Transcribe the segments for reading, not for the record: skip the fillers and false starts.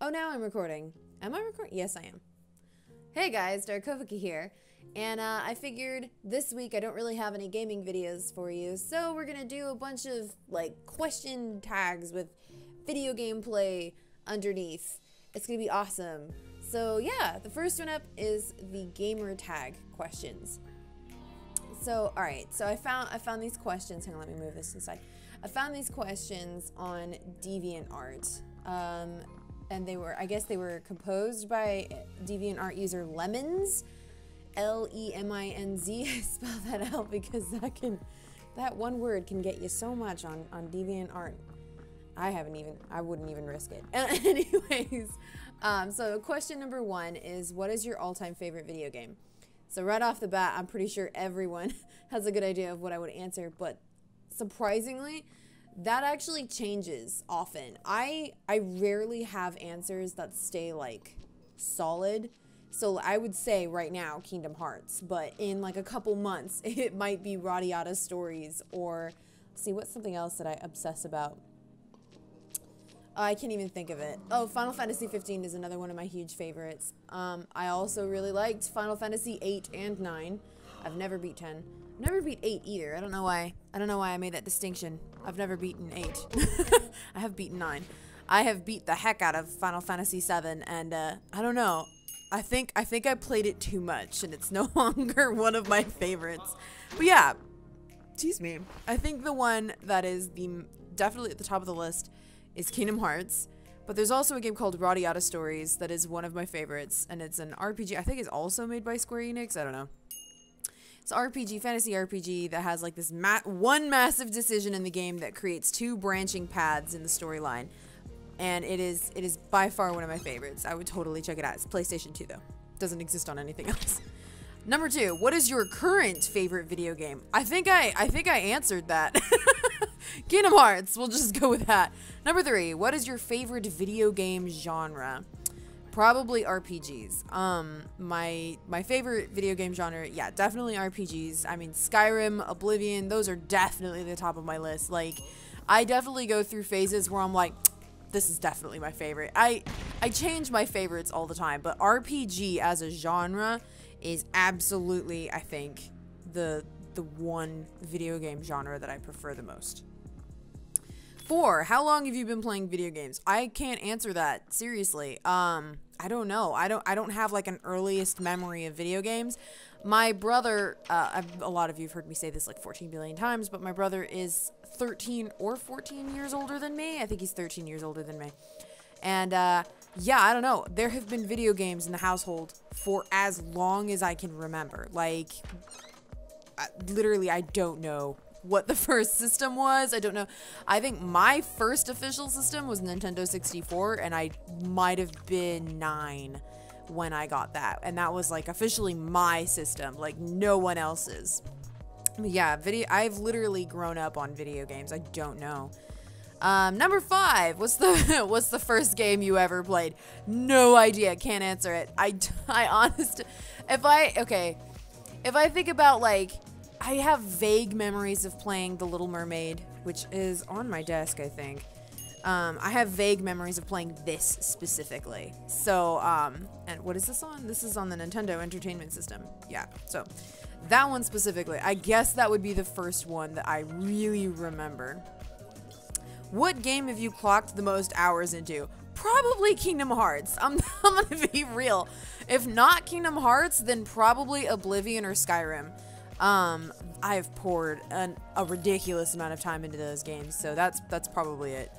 Oh, now I'm recording. Am I recording? Yes, I am. Hey guys, Darkovika here. And I figured this week I don't really have any gaming videos for you, so we're gonna do a bunch of like question tags with video gameplay underneath. It's gonna be awesome. So yeah, the first one up is the gamer tag questions. So alright, so I found these questions. Hang on, let me move this inside. I found these questions on DeviantArt. And I guess they were composed by DeviantArt user Lemons, L-E-M-I-N-Z. I spell that out because that one word can get you so much on DeviantArt. I wouldn't even risk it. Anyways, so question number one is, what is your all-time favorite video game? So right off the bat, I'm pretty sure everyone has a good idea of what I would answer, but surprisingly, that actually changes often. I rarely have answers that stay like solid. So I would say right now Kingdom Hearts, but in like a couple months it might be Radiata Stories, or let's see, what's something else that I obsess about? I can't even think of it. Oh, Final Fantasy 15 is another one of my huge favorites. I also really liked Final Fantasy 8 and 9. I've never beat 10. Never beat 8 either. I don't know why I made that distinction. I've never beaten 8. I have beaten 9. I have beat the heck out of Final Fantasy 7, and I don't know. I think I played it too much, and it's no longer one of my favorites. But yeah, excuse me. I think the one that is definitely at the top of the list is Kingdom Hearts. But there's also a game called Radiata Stories that is one of my favorites, and it's an RPG. I think it's also made by Square Enix. I don't know. It's RPG, fantasy RPG that has like this one massive decision in the game that creates two branching paths in the storyline, and it is by far one of my favorites. I would totally check it out. It's PlayStation 2 though. Doesn't exist on anything else. Number 2, what is your current favorite video game? I think I answered that. Kingdom Hearts. We'll just go with that. Number 3, what is your favorite video game genre? Probably RPGs. My favorite video game genre, yeah, definitely RPGs. I mean, Skyrim, Oblivion, those are definitely the top of my list. Like, I definitely go through phases where I'm like, this is definitely my favorite. I change my favorites all the time, but RPG as a genre is absolutely, I think, the one video game genre that I prefer the most. 4, how long have you been playing video games? I can't answer that, seriously. I don't know. I don't have like an earliest memory of video games. My brother, a lot of you have heard me say this like 14 billion times, but my brother is 13 or 14 years older than me. I think he's 13 years older than me. And yeah, I don't know. There have been video games in the household for as long as I can remember. Like, literally, I don't know what the first system was. I don't know. I think my first official system was Nintendo 64, and I might have been 9 when I got that, and that was like officially my system, like no one else's. But yeah, I've literally grown up on video games. I don't know. Number 5, what's the first game you ever played? No idea. Can't answer it. If I think about, like, I have vague memories of playing The Little Mermaid, which is on my desk, I think. I have vague memories of playing this specifically. So, and what is this on? This is on the Nintendo Entertainment System. Yeah, so that one specifically. I guess that would be the first one that I really remember. What game have you clocked the most hours into? Probably Kingdom Hearts. I'm gonna be real. If not Kingdom Hearts, then probably Oblivion or Skyrim. I have poured a ridiculous amount of time into those games, so that's probably it.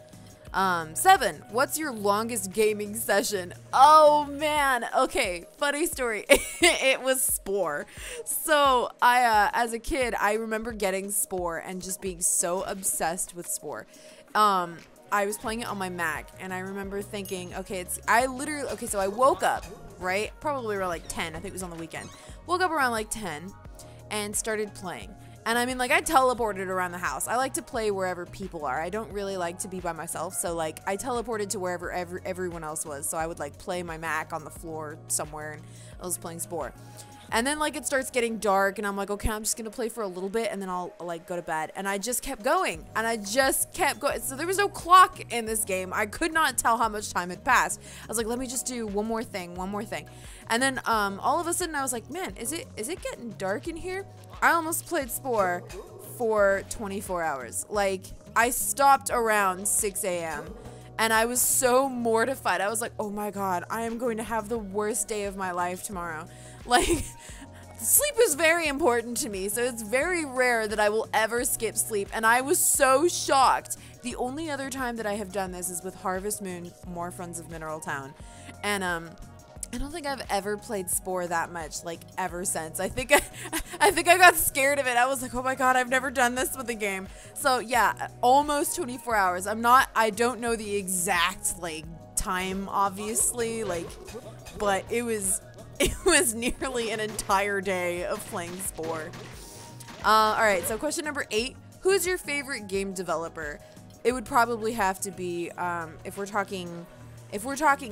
7, what's your longest gaming session? Oh man, okay, funny story. It was Spore. So as a kid, I remember getting Spore and just being so obsessed with Spore. I was playing it on my Mac, and I remember thinking, okay, so I woke up, right? Probably around like 10, I think it was on the weekend. Woke up around like 10 and started playing. And I mean, like, I teleported around the house. I like to play wherever people are. I don't really like to be by myself, so like I teleported to wherever everyone else was. So I would like play my Mac on the floor somewhere, and I was playing Spore. And then like it starts getting dark and I'm like, okay, I'm just gonna play for a little bit and then I'll like go to bed. And I just kept going and I just kept going. So there was no clock in this game. I could not tell how much time had passed. I was like, let me just do one more thing. And then all of a sudden I was like, man, is it getting dark in here? I almost played Spore for 24 hours. Like I stopped around 6 a.m. and I was so mortified. I was like, oh my God, I am going to have the worst day of my life tomorrow. Like, sleep is very important to me, so it's very rare that I will ever skip sleep, and I was so shocked. The only other time that I have done this is with Harvest Moon, More Friends of Mineral Town, and I don't think I've ever played Spore that much, like, ever since. I think I got scared of it. I was like, oh my God, I've never done this with a game. So, yeah, almost 24 hours. I don't know the exact, like, time, obviously, like, but it was nearly an entire day of playing Spore. Alright, so question number 8. Who's your favorite game developer? It would probably have to be, if we're talking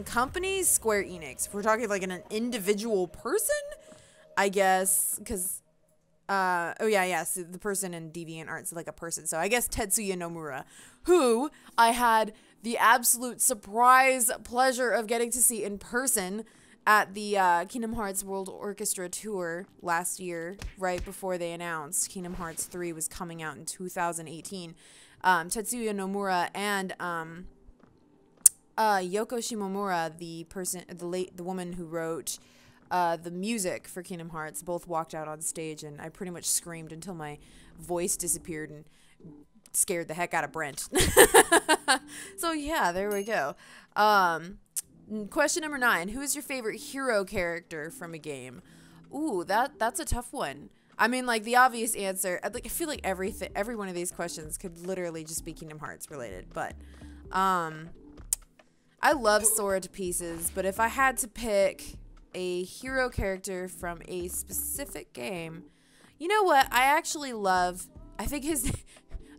companies, Square Enix. If we're talking like an individual person, I guess, because, oh yeah, so the person in DeviantArt's like a person. So I guess Tetsuya Nomura, who I had the absolute surprise pleasure of getting to see in person at the Kingdom Hearts World Orchestra Tour last year, right before they announced Kingdom Hearts 3 was coming out in 2018. Tetsuya Nomura and Yoko Shimomura, the woman who wrote the music for Kingdom Hearts, both walked out on stage, and I pretty much screamed until my voice disappeared and scared the heck out of Brent. So yeah, there we go. Question number 9. Who is your favorite hero character from a game? Ooh, that's a tough one. I mean, like, the obvious answer, I feel like every one of these questions could literally just be Kingdom Hearts related, but, I love Sora to pieces, but if I had to pick a hero character from a specific game, you know what? I think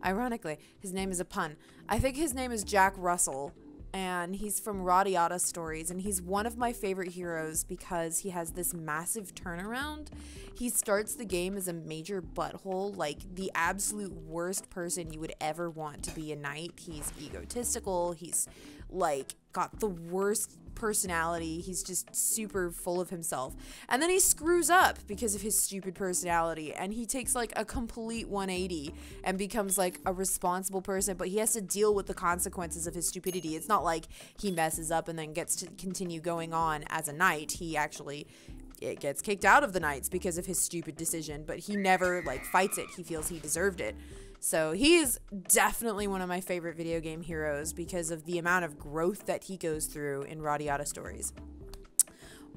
ironically, his name is a pun. I think his name is Jack Russell. And he's from Radiata Stories, and he's one of my favorite heroes because he has this massive turnaround. He starts the game as a major butthole, like the absolute worst person you would ever want to be a knight. He's egotistical, he's like got the worst personality, he's just super full of himself, and then he screws up because of his stupid personality, and he takes like a complete 180 and becomes like a responsible person, but he has to deal with the consequences of his stupidity. It's not like he messes up and then gets to continue going on as a knight. He actually gets kicked out of the knights because of his stupid decision, but he never like fights it. He feels he deserved it. So he is definitely one of my favorite video game heroes because of the amount of growth that he goes through in Radiata Stories.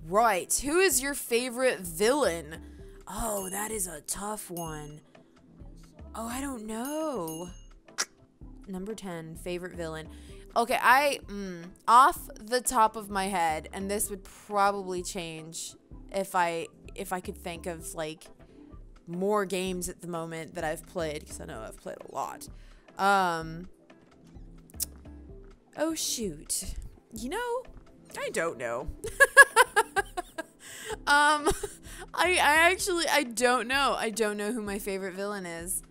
Right, who is your favorite villain? Oh, that is a tough one. Oh, I don't know. Number 10, favorite villain. Okay, off the top of my head, and this would probably change if I could think of like more games at the moment that I've played, because I know I've played a lot. Oh shoot. You know, I don't know. I don't know. I don't know who my favorite villain is.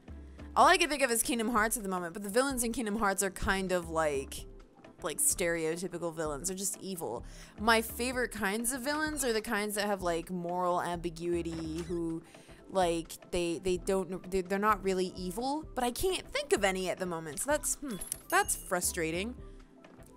All I can think of is Kingdom Hearts at the moment, but the villains in Kingdom Hearts are kind of like stereotypical villains. They're just evil. My favorite kinds of villains are the kinds that have like moral ambiguity, who like they're not really evil, but I can't think of any at the moment. So that's frustrating.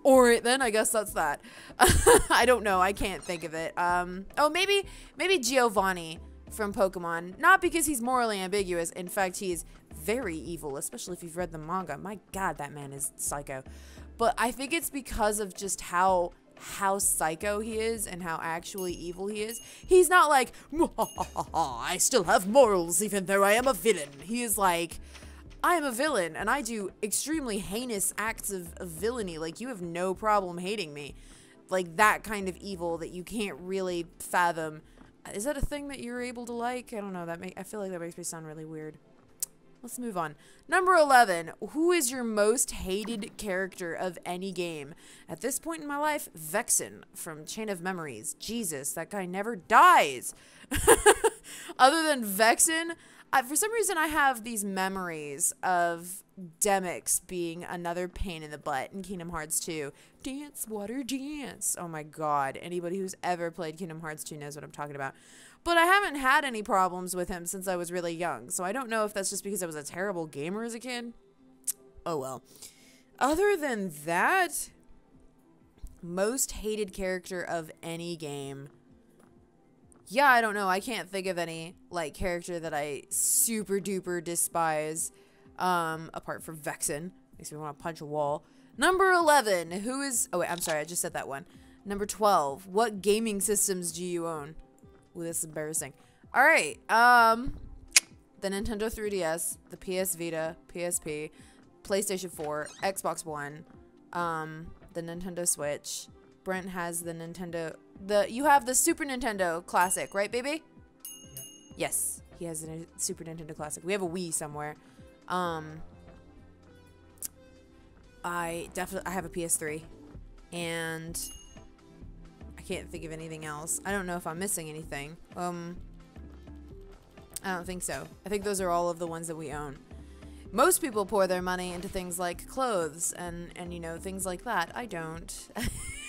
Or then I guess that's that. I don't know. I can't think of it. Oh, maybe Giovanni from Pokemon. Not because he's morally ambiguous. In fact, he is very evil, especially if you've read the manga. My God, that man is psycho. But I think it's because of just how psycho he is and how actually evil he is. He's not like, I still have morals even though I am a villain. He is like, I am a villain and I do extremely heinous acts of villainy. Like, you have no problem hating me. Like, that kind of evil that you can't really fathom. Is that a thing that you're able to like? I don't know. I feel like that makes me sound really weird. let's move on. Number 11, who is your most hated character of any game? At this point in my life, Vexen from Chain of Memories. Jesus, that guy never dies. Other than Vexen, for some reason I have these memories of Demyx being another pain in the butt in Kingdom Hearts 2. Dance, water, dance. Oh my god, anybody who's ever played Kingdom Hearts 2 knows what I'm talking about. But I haven't had any problems with him since I was really young, so I don't know if that's just because I was a terrible gamer as a kid. Oh well. Other than that, most hated character of any game. Yeah, I don't know. I can't think of any, like, character that I super duper despise, apart from Vexen. Makes me want to punch a wall. Number 11, who is... Oh, wait, I'm sorry. I just said that one. Number 12, what gaming systems do you own? Ooh, this is embarrassing. All right. The Nintendo 3DS, the PS Vita, PSP, PlayStation 4, Xbox One, the Nintendo Switch. Brent has the Nintendo... You have the Super Nintendo Classic, right, baby? Yeah. Yes, he has a Super Nintendo Classic. We have a Wii somewhere. I have a PS3, and I can't think of anything else. I don't know if I'm missing anything. I don't think so. I think those are all of the ones that we own. Most people pour their money into things like clothes and you know, things like that. I don't.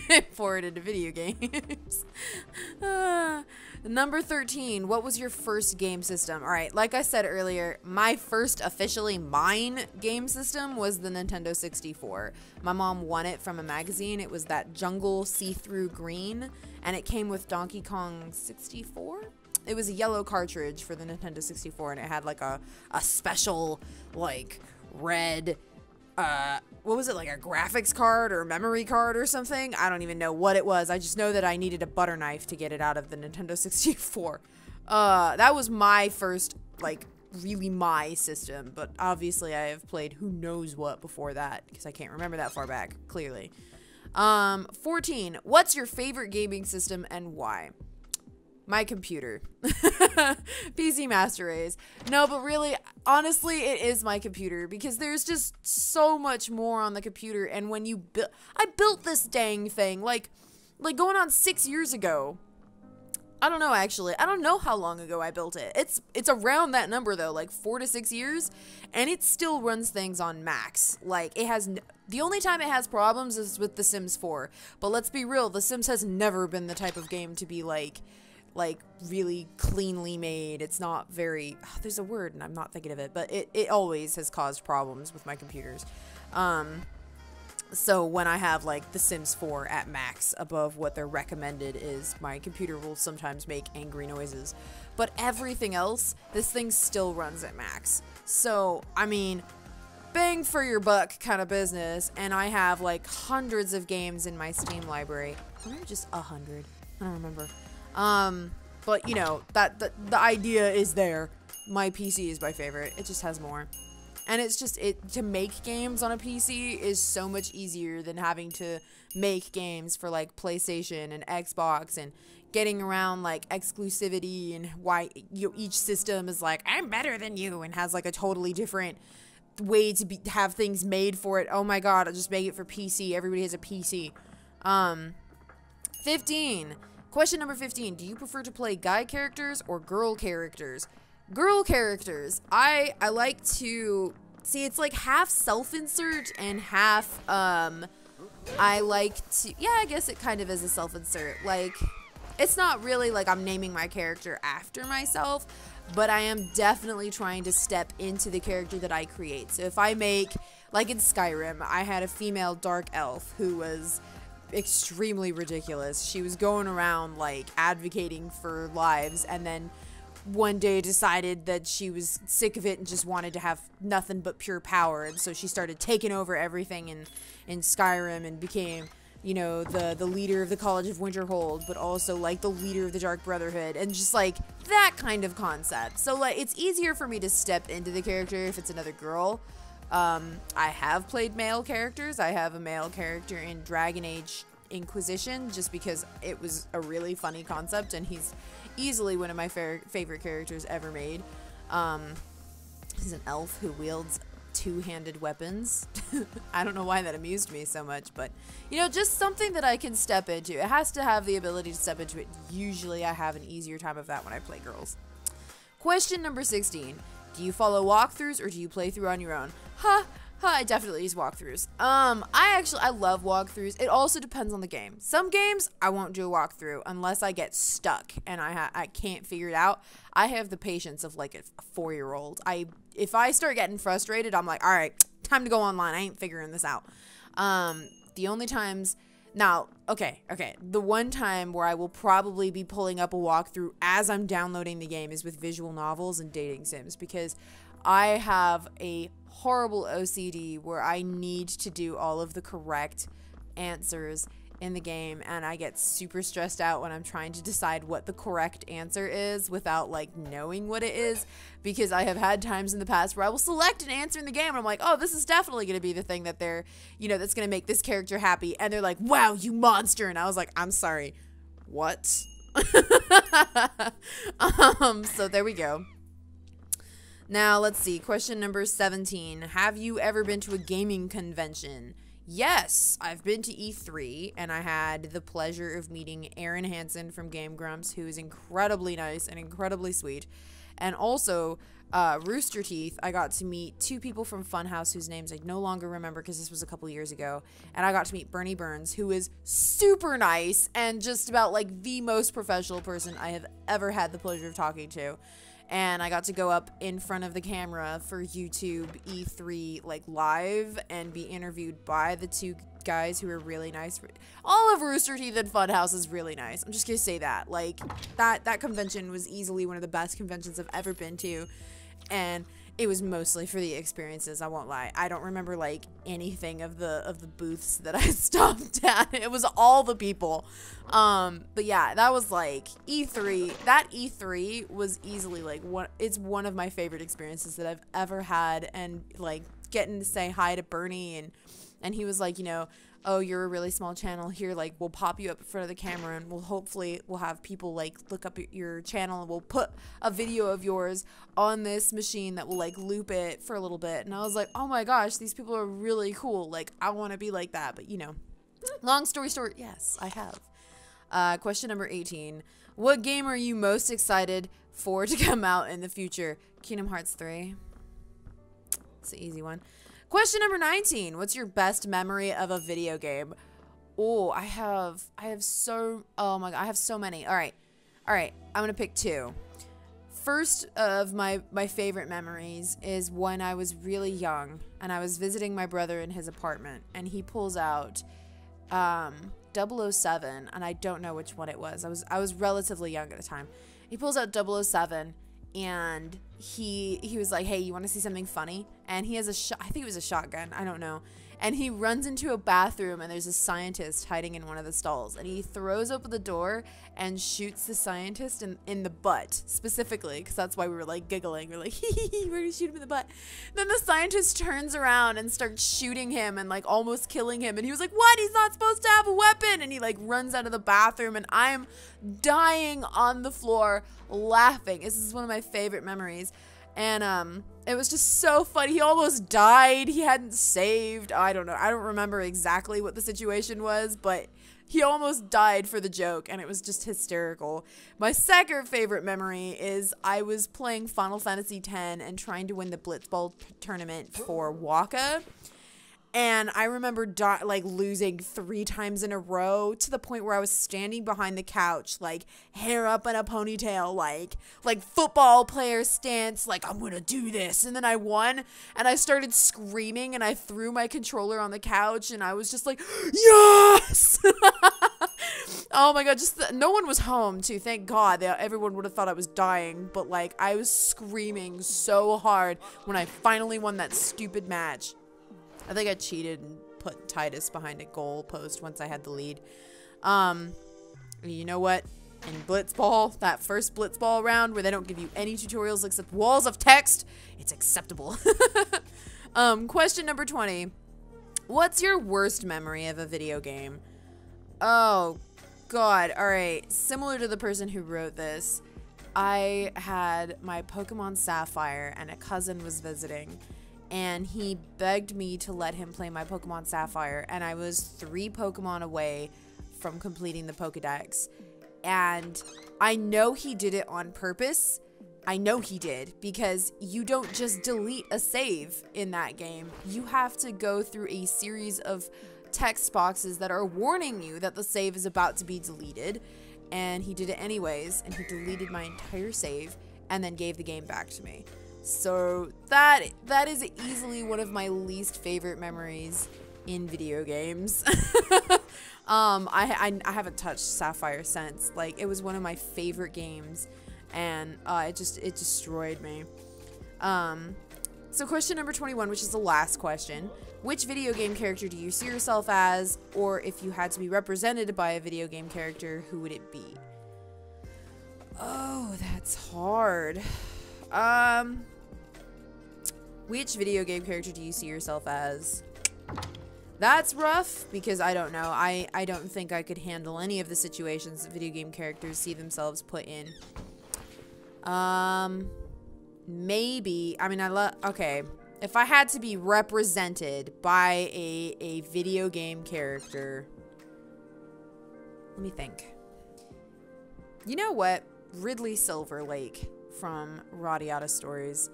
I pour it into video games. Number 13, what was your first game system? All right, like I said earlier, my first officially mine game system was the Nintendo 64. My mom won it from a magazine. It was that jungle see-through green, and it came with Donkey Kong 64? It was a yellow cartridge for the Nintendo 64, and it had like a special, like, red, what was it, like a graphics card or a memory card or something? I don't even know what it was. I just know that I needed a butter knife to get it out of the Nintendo 64. That was my first, like, really my system, but obviously I have played who knows what before that, because I can't remember that far back, clearly. 14, what's your favorite gaming system and why? My computer. PC Master Race. No, but really, honestly, it is my computer, because there's just so much more on the computer, and when you I built this dang thing, like going on 6 years ago. I don't know, actually. I don't know how long ago I built it. It's around that number, though, like 4 to 6 years, and it still runs things on max. Like, it has... The only time it has problems is with The Sims 4, but let's be real, The Sims has never been the type of game to be, like really cleanly made. It's not very... there's a word, and I'm not thinking of it, but it always has caused problems with my computers. So when I have, like, The Sims 4 at max above what they're recommended is, my computer will sometimes make angry noises. But everything else, this thing still runs at max. So, I mean, bang for your buck kind of business, and I have, like, hundreds of games in my Steam library. Or maybe just 100. I don't remember. But you know, the idea is there. My PC is my favorite. It just has more. And it's just, to make games on a PC is so much easier than having to make games for, like, PlayStation and Xbox, and getting around, like, exclusivity, and why each system is like, I'm better than you, and has, like, a totally different way to have things made for it. Oh my god, I'll just make it for PC. Everybody has a PC. 15. Question number 15. Do you prefer to play guy characters or girl characters? Girl characters. I like to... See, it's like half self-insert and half, I like to... Yeah, I guess it kind of is a self-insert. Like, it's not really like I'm naming my character after myself, but I am definitely trying to step into the character that I create. So if I make... Like in Skyrim, I had a female dark elf who was... extremely ridiculous. She was going around, like, advocating for lives, and then one day decided that she was sick of it and just wanted to have nothing but pure power, and so she started taking over everything in Skyrim, and became, you know, the leader of the College of Winterhold, but also, like, the leader of the Dark Brotherhood, and just, like, that kind of concept. So, like, it's easier for me to step into the character if it's another girl. I have played male characters. I have a male character in Dragon Age Inquisition, just because it was a really funny concept, and he's easily one of my favorite characters ever made. He's an elf who wields two-handed weapons. I don't know why that amused me so much, but you know, just something that I can step into. It has to have the ability to step into it. Usually I have an easier time of that when I play girls. Question number 16. Do you follow walkthroughs or do you play through on your own? I definitely use walkthroughs. I love walkthroughs. It also depends on the game. Some games I won't do a walkthrough unless I get stuck and I can't figure it out. I have the patience of like a 4-year-old. If I start getting frustrated, I'm like, all right, time to go online. I ain't figuring this out. The only times now, okay. The one time where I will probably be pulling up a walkthrough as I'm downloading the game is with visual novels and dating sims, because I have a horrible OCD where I need to do all of the correct answers in the game, and I get super stressed out when I'm trying to decide what the correct answer is without like knowing what it is, because I have had times in the past where I will select an answer in the game and I'm like, oh, this is definitely going to be the thing that they're, you know, that's going to make this character happy, and they're like, wow, you monster, and I was like, I'm sorry, what? So there we go. Now, let's see. Question number 17. Have you ever been to a gaming convention? Yes, I've been to E3, and I had the pleasure of meeting Aaron Hansen from Game Grumps, who is incredibly nice and incredibly sweet. And also, Rooster Teeth, I got to meet 2 people from Funhouse whose names I no longer remember because this was a couple years ago. And I got to meet Bernie Burns, who is super nice and just about like the most professional person I have ever had the pleasure of talking to. And I got to go up in front of the camera for YouTube E3 like live and be interviewed by the 2 guys who were really nice. All of Rooster Teeth and Funhouse is really nice. I'm just gonna say that. Like that convention was easily one of the best conventions I've ever been to, and it was mostly for the experiences, I won't lie. I don't remember like anything of the booths that I stopped at. It was all the people. But yeah, that was like E3. That E3 was easily like it's one of my favorite experiences that I've ever had, and like getting to say hi to Bernie, and he was like, you know, oh, you're a really small channel here, like we'll pop you up in front of the camera and we'll have people like look up your channel, and we'll put a video of yours on this machine that will like loop it for a little bit. And I was like, oh my gosh, these people are really cool, like I want to be like that. But you know, long story short, yes, I have. Question number 18. What game are you most excited for to come out in the future? Kingdom Hearts 3. It's an easy one. Question number 19. What's your best memory of a video game? Oh, I have so many. All right. I'm going to pick 2. First of my favorite memories is when I was really young and I was visiting my brother in his apartment, and he pulls out 007, and I don't know which one it was. I was relatively young at the time. He pulls out 007, and he was like, hey, you want to see something funny? And he has I think it was a shotgun, I don't know. And he runs into a bathroom, and there's a scientist hiding in one of the stalls, and he throws open the door and shoots the scientist in the butt, specifically, because that's why we were like giggling. We're like, hee, we're gonna shoot him in the butt. Then the scientist turns around and starts shooting him and like almost killing him, and he was like, what? He's not supposed to have a weapon. And he like runs out of the bathroom, and I'm dying on the floor laughing. This is one of my favorite memories. And it was just so funny. He almost died. He hadn't saved. I don't know. I don't remember exactly what the situation was, but he almost died for the joke, and it was just hysterical. My second favorite memory is I was playing Final Fantasy X and trying to win the Blitzball tournament for Waka. And I remember like losing 3 times in a row, to the point where I was standing behind the couch, like hair up in a ponytail, like football player stance, like I'm gonna do this. And then I won, and I started screaming, and I threw my controller on the couch, and I was just like, yes! Oh my god, no one was home too, thank god. Everyone would have thought I was dying, but like I was screaming so hard when I finally won that stupid match. I think I cheated and put Titus behind a goal post once I had the lead. You know what? In Blitzball, that first Blitzball round where they don't give you any tutorials except walls of text, it's acceptable. Question number 20. What's your worst memory of a video game? Oh, God. All right. Similar to the person who wrote this, I had my Pokemon Sapphire and a cousin was visiting, and he begged me to let him play my Pokemon Sapphire, and I was 3 Pokemon away from completing the Pokedex. And I know he did it on purpose. I know he did, because you don't just delete a save in that game. You have to go through a series of text boxes that are warning you that the save is about to be deleted. And he did it anyways, and he deleted my entire save and then gave the game back to me. So that is easily one of my least favorite memories in video games. I haven't touched Sapphire since. Like, it was one of my favorite games, and it destroyed me. So question number 21, which is the last question. Which video game character do you see yourself as? Or if you had to be represented by a video game character, who would it be? Oh, that's hard. Which video game character do you see yourself as? That's rough, because I don't know. I don't think I could handle any of the situations that video game characters see themselves put in. Maybe, I mean, okay. If I had to be represented by a video game character, let me think. You know what? Ridley Silverlake from Radiata Stories.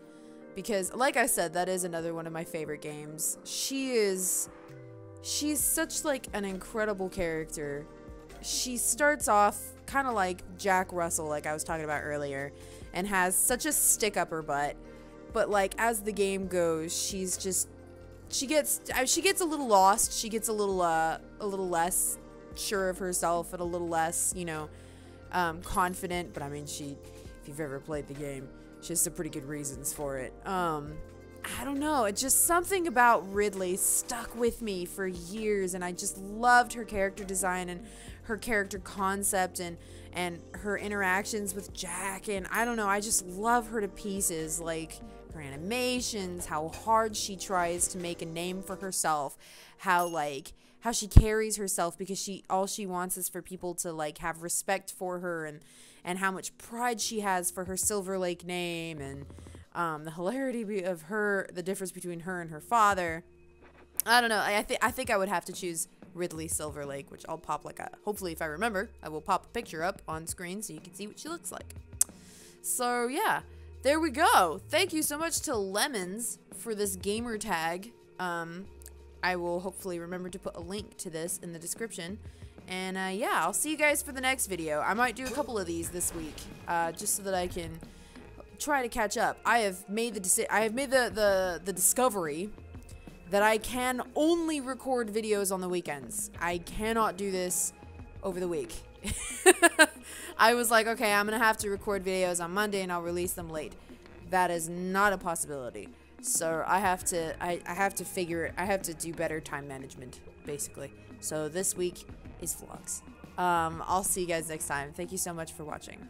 Because, like I said, that is another one of my favorite games. She's such, like, an incredible character. She starts off kind of like Jack Russell, like I was talking about earlier, and has such a stick up her butt. But, like, as the game goes, she gets a little lost. She gets a little less sure of herself and a little less, you know, confident. But I mean, if you've ever played the game, she has some pretty good reasons for it. I don't know. It's just something about Ridley stuck with me for years, and I just loved her character design and her character concept and her interactions with Jack, and I don't know. I just love her to pieces. Like, her animations, how hard she tries to make a name for herself, how she carries herself, because all she wants is for people to, like, have respect for her, and how much pride she has for her Silver Lake name, and the hilarity of the difference between her and her father. I don't know. I think I would have to choose Ridley Silverlake, which I'll pop, like, hopefully if I remember, I will pop a picture up on screen so you can see what she looks like. So yeah, there we go. Thank you so much to Lemons for this gamer tag. I will hopefully remember to put a link to this in the description. And yeah, I'll see you guys for the next video. I might do a couple of these this week, just so that I can try to catch up. I have made the discovery that I can only record videos on the weekends. I cannot do this over the week. I was like, okay, I'm gonna have to record videos on Monday and I'll release them late. That is not a possibility. So I have to do better time management, basically. So this week is vlogs. I'll see you guys next time. Thank you so much for watching.